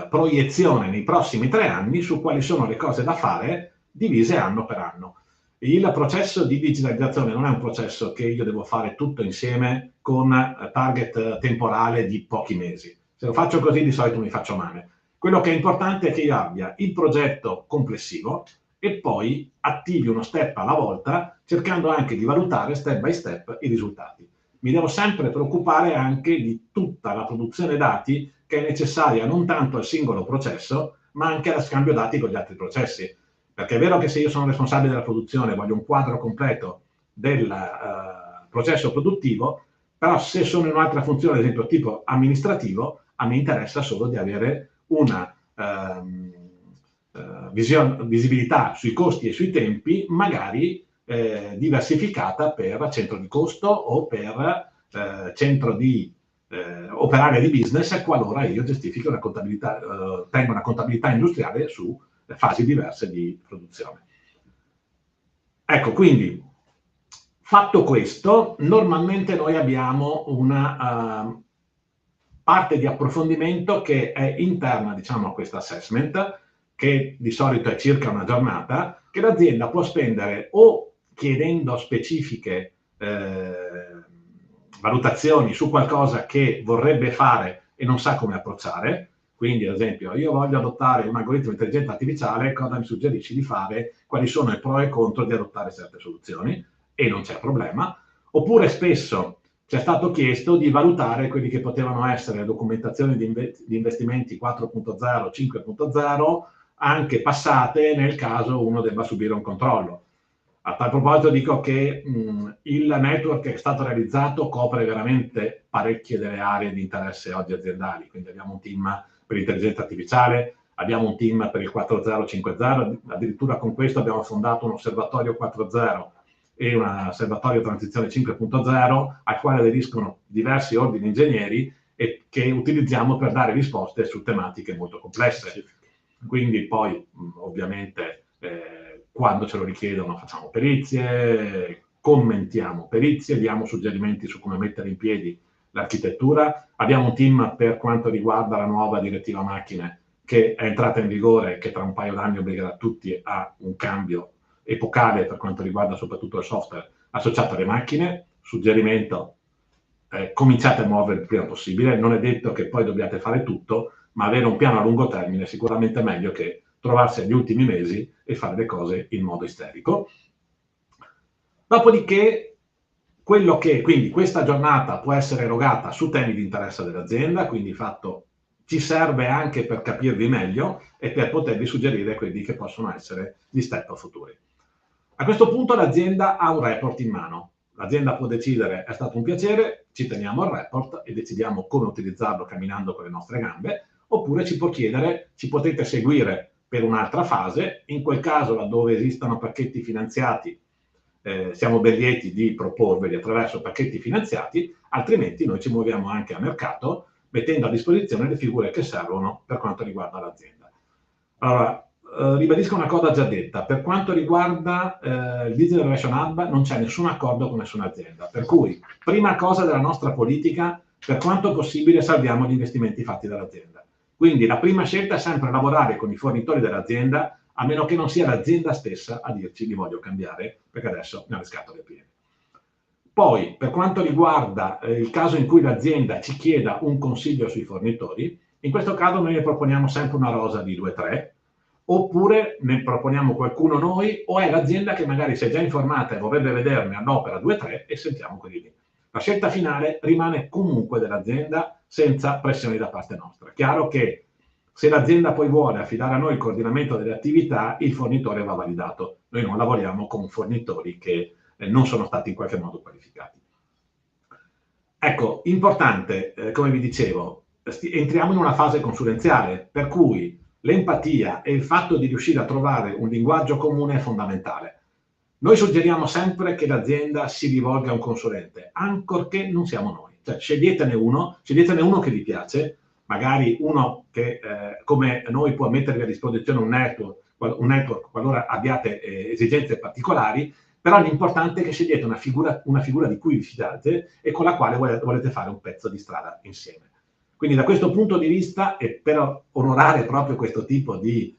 proiezione nei prossimi 3 anni su quali sono le cose da fare divise anno per anno. Il processo di digitalizzazione non è un processo che io devo fare tutto insieme con target temporale di pochi mesi. Se lo faccio così di solito mi faccio male. Quello che è importante è che io abbia il progetto complessivo e poi attivi uno step alla volta, cercando anche di valutare step by step i risultati. Mi devo sempre preoccupare anche di tutta la produzione dati che è necessaria non tanto al singolo processo, ma anche allo scambio dati con gli altri processi. Perché è vero che se io sono responsabile della produzione voglio un quadro completo del processo produttivo, però se sono in un'altra funzione, ad esempio tipo amministrativo, a me interessa solo di avere una visibilità sui costi e sui tempi, magari diversificata per centro di costo o per centro di operaria di business, qualora io gestifico una contabilità, tengo una contabilità industriale su fasi diverse di produzione. Ecco, quindi, fatto questo, normalmente noi abbiamo una parte di approfondimento che è interna, diciamo, a questo assessment, che di solito è circa una giornata, che l'azienda può spendere o chiedendo specifiche valutazioni su qualcosa che vorrebbe fare e non sa come approcciare. Quindi, ad esempio, io voglio adottare un algoritmo di intelligenza artificiale, cosa mi suggerisci di fare? Quali sono i pro e i contro di adottare certe soluzioni? E non c'è problema. Oppure spesso ci è stato chiesto di valutare quelli che potevano essere le documentazioni di investimenti 4.0, 5.0, anche passate nel caso uno debba subire un controllo. A tal proposito dico che il network che è stato realizzato copre veramente parecchie delle aree di interesse oggi aziendali, quindi abbiamo un team per l'intelligenza artificiale, abbiamo un team per il 4.0, 5.0, addirittura con questo abbiamo fondato un osservatorio 4.0 e un osservatorio transizione 5.0 al quale aderiscono diversi ordini ingegneri e che utilizziamo per dare risposte su tematiche molto complesse. Quindi poi ovviamente quando ce lo richiedono facciamo perizie, commentiamo perizie, diamo suggerimenti su come mettere in piedi l'architettura. Abbiamo un team per quanto riguarda la nuova direttiva macchine che è entrata in vigore e che tra un paio d'anni obbligherà tutti a un cambio epocale per quanto riguarda soprattutto il software associato alle macchine. Suggerimento, cominciate a muovere il prima possibile, non è detto che poi dobbiate fare tutto, ma avere un piano a lungo termine è sicuramente meglio che trovarsi agli ultimi mesi e fare le cose in modo isterico. Dopodiché, quindi questa giornata può essere erogata su temi di interesse dell'azienda, quindi fatto ci serve anche per capirvi meglio e per potervi suggerire quelli che possono essere gli step futuri. A questo punto l'azienda ha un report in mano. L'azienda può decidere, è stato un piacere, ci teniamo il report e decidiamo come utilizzarlo camminando con le nostre gambe, oppure ci può chiedere, ci potete seguire per un'altra fase, in quel caso laddove esistano pacchetti finanziati, siamo ben lieti di proporveli attraverso pacchetti finanziati, altrimenti noi ci muoviamo anche a mercato, mettendo a disposizione le figure che servono per quanto riguarda l'azienda. Allora, ribadisco una cosa già detta, per quanto riguarda il Digital Innovation Hub non c'è nessun accordo con nessuna azienda, per cui prima cosa della nostra politica, per quanto possibile salviamo gli investimenti fatti dall'azienda. Quindi la prima scelta è sempre lavorare con i fornitori dell'azienda, a meno che non sia l'azienda stessa a dirci li voglio cambiare, perché adesso ne ha le scatole piene. Poi, per quanto riguarda il caso in cui l'azienda ci chieda un consiglio sui fornitori, in questo caso noi ne proponiamo sempre una rosa di 2-3, oppure ne proponiamo qualcuno noi, o è l'azienda che magari si è già informata e vorrebbe vederne all'opera 2-3 e sentiamo quelli lì. La scelta finale rimane comunque dell'azienda senza pressioni da parte nostra. Chiaro che se l'azienda poi vuole affidare a noi il coordinamento delle attività, il fornitore va validato. Noi non lavoriamo con fornitori che non sono stati in qualche modo qualificati. Ecco, importante, come vi dicevo, entriamo in una fase consulenziale, per cui l'empatia e il fatto di riuscire a trovare un linguaggio comune è fondamentale. Noi suggeriamo sempre che l'azienda si rivolga a un consulente, ancorché non siamo noi. Cioè, sceglietene uno che vi piace, magari uno che come noi può mettervi a disposizione un network qualora abbiate esigenze particolari, però l'importante è che scegliete una figura di cui vi fidate e con la quale volete fare un pezzo di strada insieme. Quindi da questo punto di vista, e per onorare proprio questo tipo di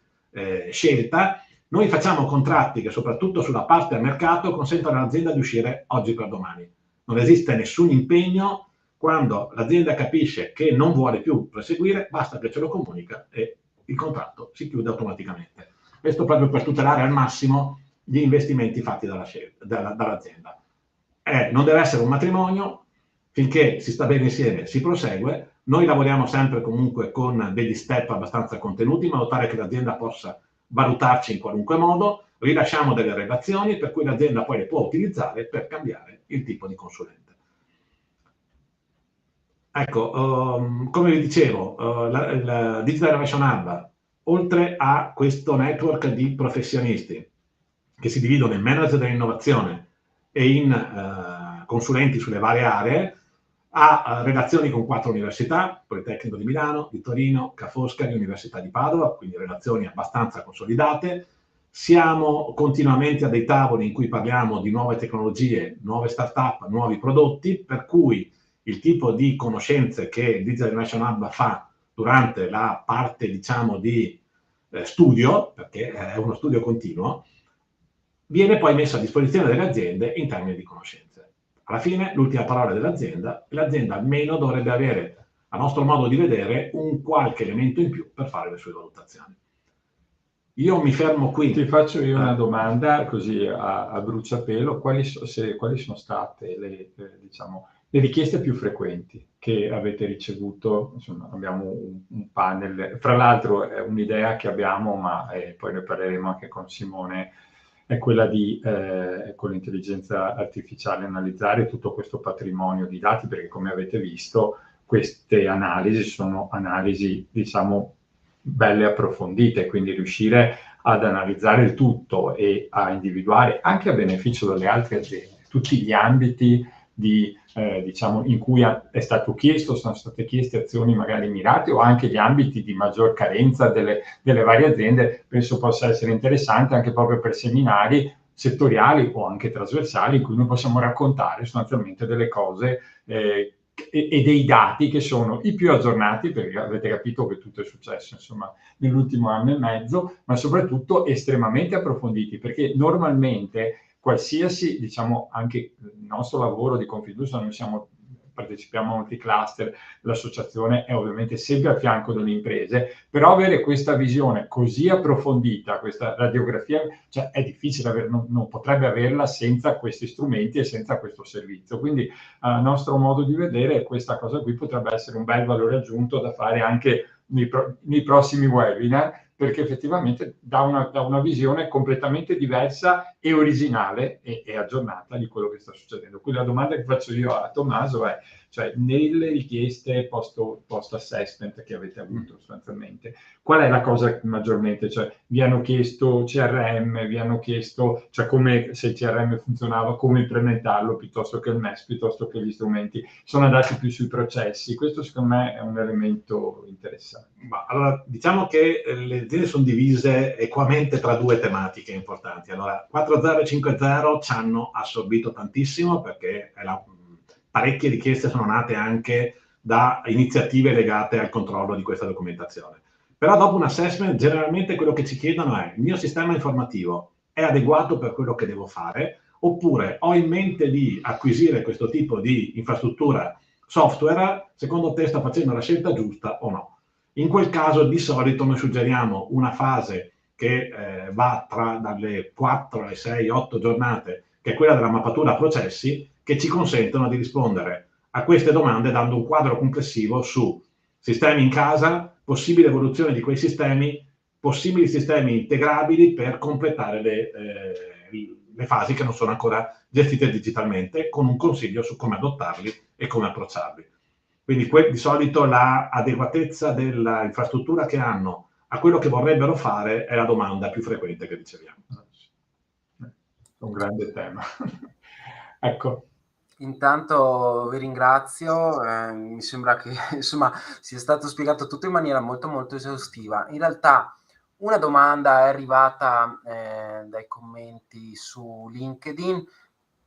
scelta, noi facciamo contratti che soprattutto sulla parte del mercato consentono all'azienda di uscire oggi per domani. Non esiste nessun impegno. Quando l'azienda capisce che non vuole più proseguire, basta che ce lo comunica e il contratto si chiude automaticamente. Questo proprio per tutelare al massimo gli investimenti fatti dall'azienda. Non deve essere un matrimonio, finché si sta bene insieme si prosegue. Noi lavoriamo sempre comunque con degli step abbastanza contenuti in modo tale che l'azienda possa valutarci in qualunque modo, rilasciamo delle relazioni per cui l'azienda poi le può utilizzare per cambiare il tipo di consulente. Ecco, come vi dicevo, il Digital Innovation Hub, oltre a questo network di professionisti che si dividono in manager dell'innovazione e in consulenti sulle varie aree, ha relazioni con 4 università, Politecnico di Milano, di Torino, Ca' Foscari, Università di Padova, quindi relazioni abbastanza consolidate. Siamo continuamente a dei tavoli in cui parliamo di nuove tecnologie, nuove start-up, nuovi prodotti, per cui il tipo di conoscenze che il Digital Innovation Hub fa durante la parte, diciamo, di studio, perché è uno studio continuo, viene poi messo a disposizione delle aziende in termini di conoscenze. Alla fine, l'ultima parola dell'azienda, e l'azienda almeno dovrebbe avere, a nostro modo di vedere, un qualche elemento in più per fare le sue valutazioni. Io mi fermo qui. Ti faccio io una domanda così a bruciapelo. Quali sono state le richieste più frequenti che avete ricevuto? Insomma, abbiamo un panel, fra l'altro è un'idea che abbiamo, ma poi ne parleremo anche con Simone, è quella di con l'intelligenza artificiale analizzare tutto questo patrimonio di dati, perché come avete visto queste analisi sono analisi, diciamo, belle approfondite, quindi riuscire ad analizzare il tutto e a individuare, anche a beneficio delle altre aziende, tutti gli ambiti diciamo, in cui è stato chiesto, sono state chieste azioni magari mirate, o anche gli ambiti di maggior carenza delle varie aziende. Penso possa essere interessante anche proprio per seminari settoriali o anche trasversali in cui noi possiamo raccontare sostanzialmente delle cose e dei dati che sono i più aggiornati, perché avete capito che tutto è successo insomma nell'ultimo anno e mezzo, ma soprattutto estremamente approfonditi, perché normalmente qualsiasi, diciamo, anche il nostro lavoro di Confindustria, noi partecipiamo a molti cluster, l'associazione è ovviamente sempre a fianco delle imprese, però avere questa visione così approfondita, questa radiografia, cioè è difficile non potrebbe averla senza questi strumenti e senza questo servizio. Quindi a nostro modo di vedere questa cosa qui potrebbe essere un bel valore aggiunto da fare anche nei prossimi webinar, perché effettivamente dà una visione completamente diversa e originale e aggiornata di quello che sta succedendo. Quindi la domanda che faccio io a Tommaso è, cioè, nelle richieste post-assessment che avete avuto sostanzialmente, qual è la cosa maggiormente? Cioè, vi hanno chiesto CRM, vi hanno chiesto, cioè, come, se il CRM funzionava, come implementarlo, piuttosto che il MES, piuttosto che gli strumenti, sono andati più sui processi. Questo secondo me è un elemento interessante. Allora, diciamo che le aziende sono divise equamente tra 2 tematiche importanti. Allora, 4.0 e 5.0 ci hanno assorbito tantissimo, perché parecchie richieste sono nate anche da iniziative legate al controllo di questa documentazione. Però dopo un assessment generalmente quello che ci chiedono è: il mio sistema informativo è adeguato per quello che devo fare, oppure ho in mente di acquisire questo tipo di infrastruttura software, secondo te sta facendo la scelta giusta o no? In quel caso di solito noi suggeriamo una fase che va dalle 4 alle 6, 8 giornate, che è quella della mappatura processi, che ci consentono di rispondere a queste domande dando un quadro complessivo su sistemi in casa, possibile evoluzione di quei sistemi, possibili sistemi integrabili per completare le fasi che non sono ancora gestite digitalmente, con un consiglio su come adottarli e come approcciarli. Quindi di solito l'adeguatezza dell'infrastruttura che hanno a quello che vorrebbero fare è la domanda più frequente che riceviamo. Un grande tema. Ecco. Intanto vi ringrazio, mi sembra che insomma sia stato spiegato tutto in maniera molto molto esaustiva. In realtà una domanda è arrivata dai commenti su LinkedIn,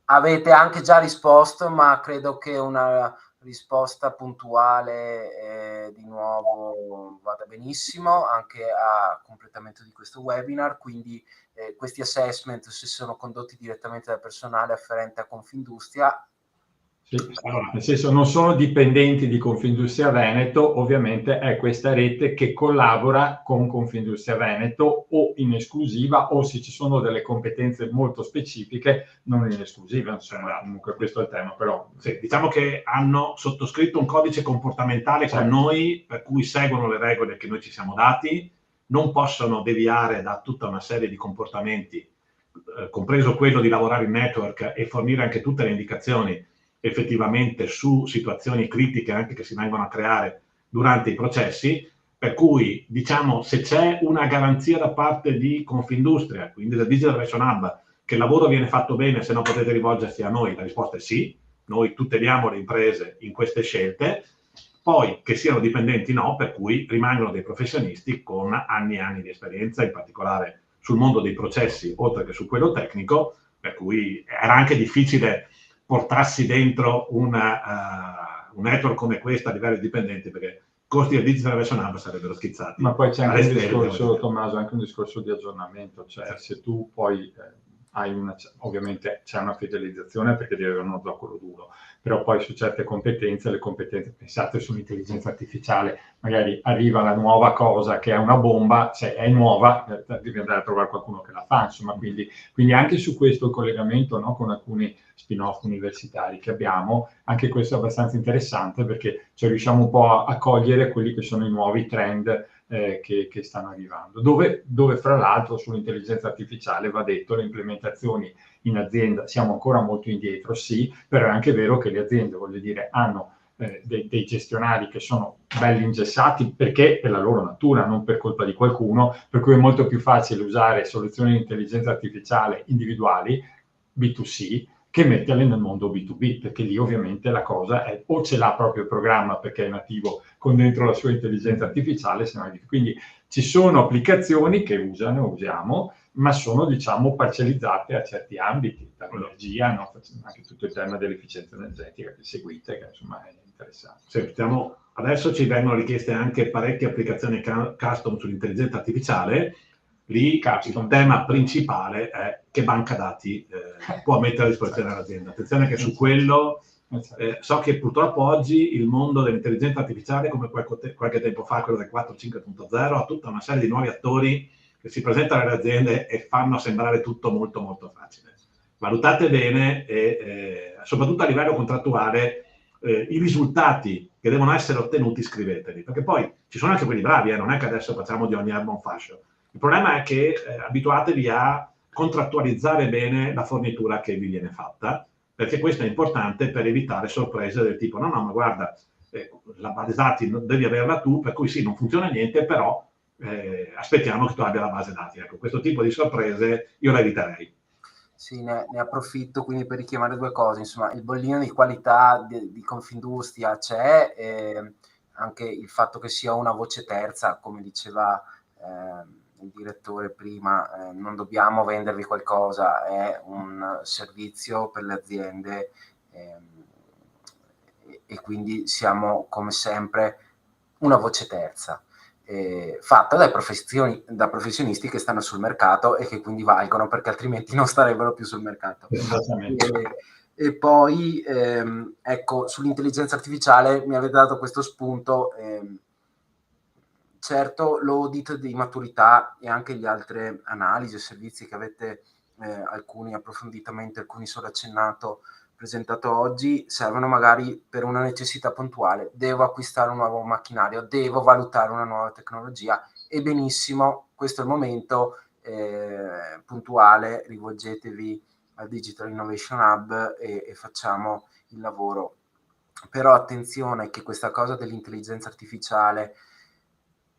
avete anche già risposto, ma credo che una risposta puntuale, di nuovo vada benissimo anche a completamento di questo webinar, quindi questi assessment, se sono condotti direttamente dal personale afferente a Confindustria. Sì, allora, nel senso non sono dipendenti di Confindustria Veneto, ovviamente è questa rete che collabora con Confindustria Veneto o in esclusiva o se ci sono delle competenze molto specifiche non in esclusiva, insomma, comunque questo è il tema, però... Sì, diciamo che hanno sottoscritto un codice comportamentale con noi, per cui seguono le regole che noi ci siamo dati, non possono deviare da tutta una serie di comportamenti, compreso quello di lavorare in network e fornire anche tutte le indicazioni effettivamente su situazioni critiche anche che si vengono a creare durante i processi, per cui diciamo se c'è una garanzia da parte di Confindustria, quindi del Digital Innovation Hub, che il lavoro viene fatto bene, se no potete rivolgersi a noi, la risposta è sì, noi tuteliamo le imprese in queste scelte, poi che siano dipendenti no, per cui rimangono dei professionisti con anni e anni di esperienza, in particolare sul mondo dei processi, oltre che su quello tecnico, per cui era anche difficile portarsi dentro un network come questa a livello dipendente, perché i costi del Digital Innovation Hub sarebbero schizzati. Ma poi c'è anche un discorso, Tommaso, anche un discorso di aggiornamento, cioè se tu poi hai ovviamente c'è una fidelizzazione perché devi avere uno zoccolo duro, però poi su certe competenze, le competenze, pensate sull'intelligenza artificiale, magari arriva la nuova cosa che è una bomba, cioè è nuova, devi andare a trovare qualcuno che la fa, insomma, quindi anche su questo collegamento, no, con alcuni spin-off universitari che abbiamo, anche questo è abbastanza interessante perché cioè, riusciamo un po' a cogliere quelli che sono i nuovi trend che stanno arrivando, dove fra l'altro sull'intelligenza artificiale va detto le implementazioni in azienda siamo ancora molto indietro, sì, però è anche vero che le aziende, voglio dire, hanno dei gestionari che sono belli ingessati perché è la loro natura, non per colpa di qualcuno, per cui è molto più facile usare soluzioni di intelligenza artificiale individuali, B2C, che metterle nel mondo B2B, perché lì ovviamente la cosa è o ce l'ha proprio il programma perché è nativo con dentro la sua intelligenza artificiale, se no è quindi ci sono applicazioni che usiamo, ma sono diciamo parcellizzate a certi ambiti, l'energia, no? Anche tutto il tema dell'efficienza energetica che seguite, che insomma è interessante. Sentiamo, adesso ci vengono richieste anche parecchie applicazioni custom sull'intelligenza artificiale. Lì il tema principale è che banca dati può mettere a disposizione dell'azienda. Attenzione che su quello so che purtroppo oggi il mondo dell'intelligenza artificiale, come qualche tempo fa, quello del 4.5.0, ha tutta una serie di nuovi attori che si presentano alle aziende e fanno sembrare tutto molto molto facile. Valutate bene e soprattutto a livello contrattuale i risultati che devono essere ottenuti scriveteli, perché poi ci sono anche quelli bravi, non è che adesso facciamo di ogni erba un fascio. Il problema è che abituatevi a contrattualizzare bene la fornitura che vi viene fatta, perché questo è importante per evitare sorprese del tipo no, ma guarda, la base dati devi averla tu, per cui sì, non funziona niente, però aspettiamo che tu abbia la base dati. Ecco, questo tipo di sorprese io la eviterei. Sì, ne approfitto quindi per richiamare due cose, insomma, il bollino di qualità di Confindustria c'è, e anche il fatto che sia una voce terza, come diceva il direttore prima, non dobbiamo vendervi qualcosa, è un servizio per le aziende e quindi siamo come sempre una voce terza. Fatta da professionisti che stanno sul mercato e che quindi valgono perché altrimenti non starebbero più sul mercato. E poi ecco, sull'intelligenza artificiale mi avete dato questo spunto, certo l'audit di maturità e anche gli altre analisi e servizi che avete alcuni approfonditamente, alcuni solo accennato, presentato oggi, servono magari per una necessità puntuale, devo acquistare un nuovo macchinario, devo valutare una nuova tecnologia e benissimo, questo è il momento puntuale, rivolgetevi al Digital Innovation Hub e facciamo il lavoro. Però attenzione che questa cosa dell'intelligenza artificiale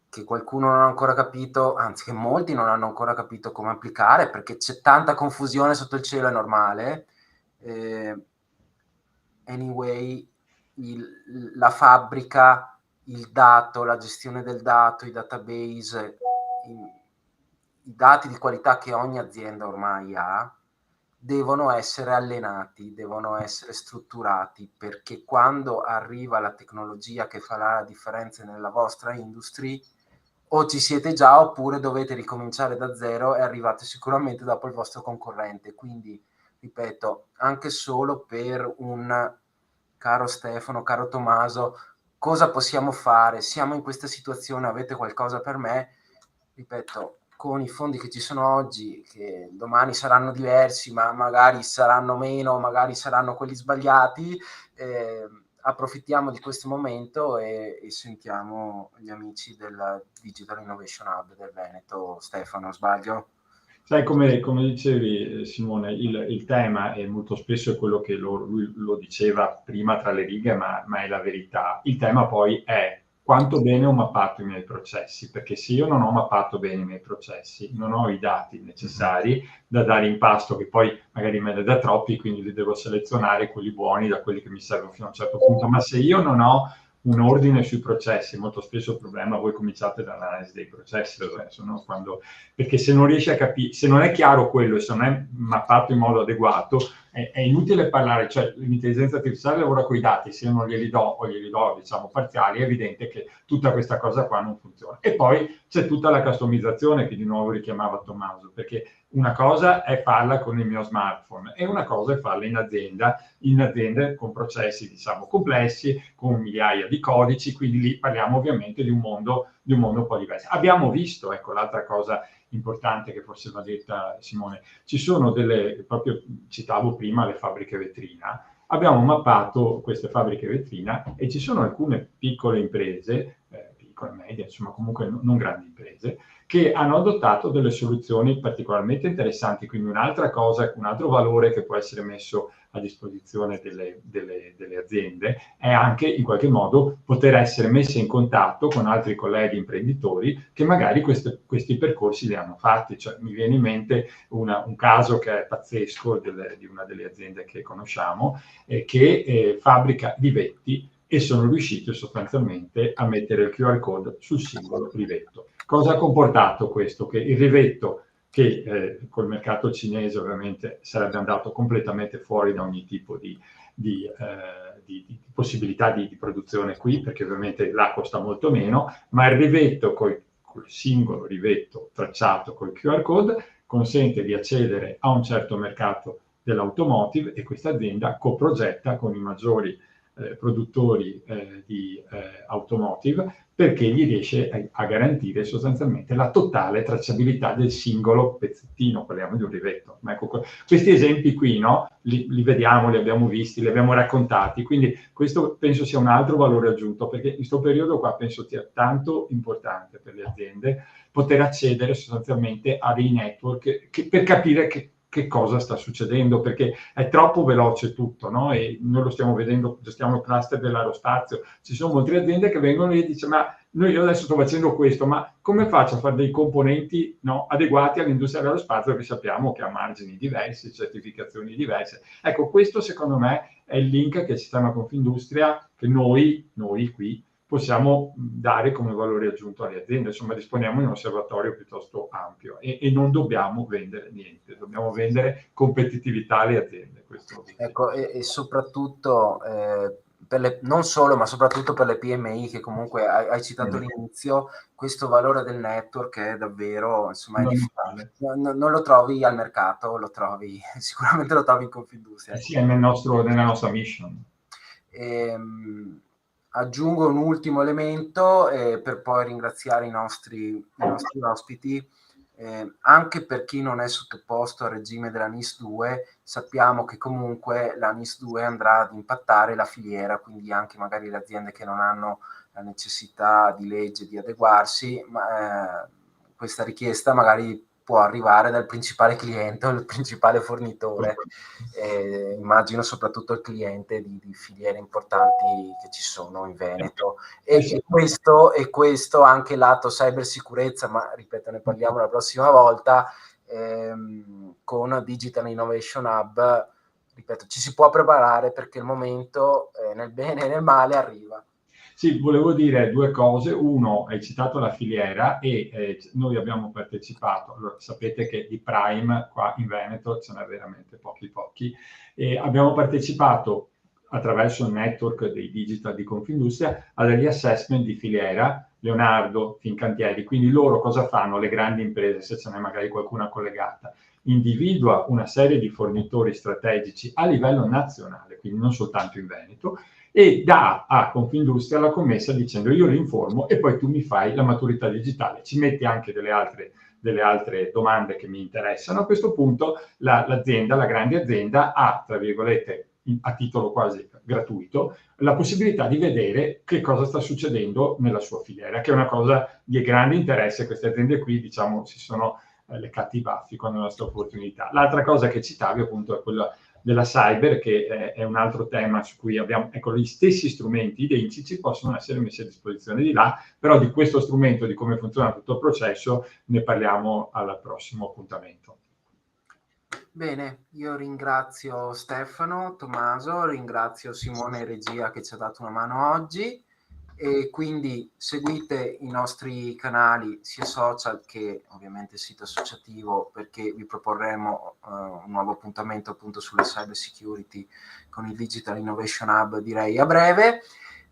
che qualcuno non ha ancora capito, anzi che molti non hanno ancora capito come applicare perché c'è tanta confusione sotto il cielo, è normale. Anyway, la fabbrica, il dato, la gestione del dato, i database, i dati di qualità che ogni azienda ormai ha, devono essere allenati, devono essere strutturati, perché quando arriva la tecnologia che farà la differenza nella vostra industria, o ci siete già oppure dovete ricominciare da zero e arrivate sicuramente dopo il vostro concorrente. Quindi, ripeto, anche solo per un caro Stefano, caro Tommaso, cosa possiamo fare? Siamo in questa situazione, avete qualcosa per me? Ripeto, con i fondi che ci sono oggi, che domani saranno diversi, ma magari saranno meno, magari saranno quelli sbagliati, approfittiamo di questo momento e sentiamo gli amici del Digital Innovation Hub del Veneto. Stefano, sbaglio? Sai, come dicevi Simone, il tema è molto spesso è quello che lui lo diceva prima tra le righe, ma è la verità. Il tema poi è quanto bene ho mappato i miei processi, perché se io non ho mappato bene i miei processi, non ho i dati necessari da dare in pasto, che poi magari me ne dà troppi, quindi li devo selezionare quelli buoni da quelli che mi servono fino a un certo punto. Ma se io non ho un ordine sui processi, molto spesso il problema, voi cominciate dall'analisi dei processi, no? Perché se non riesci a capire, se non è chiaro quello e se non è mappato in modo adeguato, è inutile parlare, cioè l'intelligenza artificiale lavora con i dati, se io non glieli do o glieli do, diciamo, parziali, è evidente che tutta questa cosa qua non funziona. E poi c'è tutta la customizzazione che di nuovo richiamava Tommaso, perché una cosa è farla con il mio smartphone e una cosa è farla in aziende con processi, diciamo, complessi, con migliaia di codici, quindi lì parliamo ovviamente di un mondo un po' diverso. Abbiamo visto, ecco, l'altra cosa importante che forse va detta Simone, ci sono proprio citavo prima le fabbriche vetrina, abbiamo mappato queste fabbriche vetrina e ci sono alcune piccole imprese, piccole, medie, insomma comunque non grandi imprese, che hanno adottato delle soluzioni particolarmente interessanti, quindi un'altra cosa, un altro valore che può essere messo a disposizione delle aziende è anche in qualche modo poter essere messe in contatto con altri colleghi imprenditori che magari questi percorsi li hanno fatti. Cioè, mi viene in mente un caso che è pazzesco di una delle aziende che conosciamo, che fabbrica rivetti e sono riusciti sostanzialmente a mettere il QR code sul singolo rivetto. Cosa ha comportato questo? Che il rivetto che col mercato cinese ovviamente sarebbe andato completamente fuori da ogni tipo di possibilità di produzione qui, perché ovviamente là costa molto meno, ma il rivetto col singolo rivetto tracciato col QR code consente di accedere a un certo mercato dell'automotive e questa azienda coprogetta con i maggiori produttori di automotive perché gli riesce a garantire sostanzialmente la totale tracciabilità del singolo pezzettino, parliamo di un rivetto. Ma ecco, questi esempi qui, no? Li vediamo, li abbiamo visti, li abbiamo raccontati, quindi questo penso sia un altro valore aggiunto, perché in questo periodo qua penso sia tanto importante per le aziende poter accedere sostanzialmente a dei network per capire che cosa sta succedendo, perché è troppo veloce tutto, no? E noi lo stiamo vedendo, gestiamo il cluster dell'aerospazio, ci sono molte aziende che vengono e dicono ma io adesso sto facendo questo, ma come faccio a fare dei componenti, no, adeguati all'industria dell'aerospazio che sappiamo che ha margini diversi, certificazioni diverse. Ecco, questo secondo me è il link che il sistema Confindustria, che noi qui possiamo dare come valore aggiunto alle aziende. Insomma, disponiamo di un osservatorio piuttosto ampio e non dobbiamo vendere niente, dobbiamo vendere competitività alle aziende. Questo ecco, e soprattutto non solo, ma soprattutto per le PMI che comunque hai citato all'inizio, questo valore del network è davvero, insomma, non lo trovi al mercato, lo trovi sicuramente lo trovi in Confindustria. Sì, è nella nostra mission. Aggiungo un ultimo elemento per poi ringraziare i nostri ospiti. Anche per chi non è sottoposto al regime della NIS 2, sappiamo che comunque la NIS 2 andrà ad impattare la filiera, quindi anche magari le aziende che non hanno la necessità di legge di adeguarsi, ma questa richiesta magari può arrivare dal principale cliente o il principale fornitore, immagino soprattutto il cliente di filiere importanti che ci sono in Veneto. E questo anche lato cybersicurezza, ma ripeto, ne parliamo la prossima volta, con Digital Innovation Hub, ripeto, ci si può preparare perché il momento, nel bene e nel male, arriva. Sì, volevo dire due cose. Uno, hai citato la filiera e noi abbiamo partecipato. Allora, sapete che di Prime qua in Veneto ce n'è veramente pochi. E abbiamo partecipato attraverso il network dei digital di Confindustria a degli assessment di filiera, Leonardo, Fincantieri. Quindi loro cosa fanno? Le grandi imprese, se ce n'è magari qualcuna collegata, individua una serie di fornitori strategici a livello nazionale, quindi non soltanto in Veneto, e dà a Confindustria la commessa dicendo io li informo e poi tu mi fai la maturità digitale. Ci metti anche delle altre domande che mi interessano. A questo punto l'azienda, la grande azienda, ha, tra virgolette, a titolo quasi gratuito, la possibilità di vedere che cosa sta succedendo nella sua filiera, che è una cosa di grande interesse. Queste aziende qui, diciamo, si sono leccati i baffi con la nostra opportunità. L'altra cosa che citavi appunto è quella della cyber, che è un altro tema su cui abbiamo, ecco, gli stessi strumenti identici possono essere messi a disposizione di là, però di questo strumento, di come funziona tutto il processo, ne parliamo al prossimo appuntamento. Bene, io ringrazio Stefano, Tommaso, ringrazio Simone Regia che ci ha dato una mano oggi, e quindi seguite i nostri canali sia social che ovviamente il sito associativo, perché vi proporremo un nuovo appuntamento appunto sulle cyber security con il Digital Innovation Hub, direi a breve,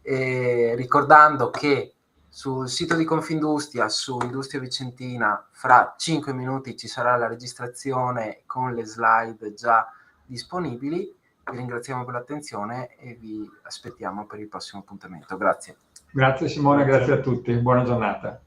ricordando che sul sito di Confindustria, su Industria Vicentina, fra 5 minuti ci sarà la registrazione con le slide già disponibili. Vi ringraziamo per l'attenzione e vi aspettiamo per il prossimo appuntamento. Grazie. Grazie Simone, grazie a tutti, buona giornata.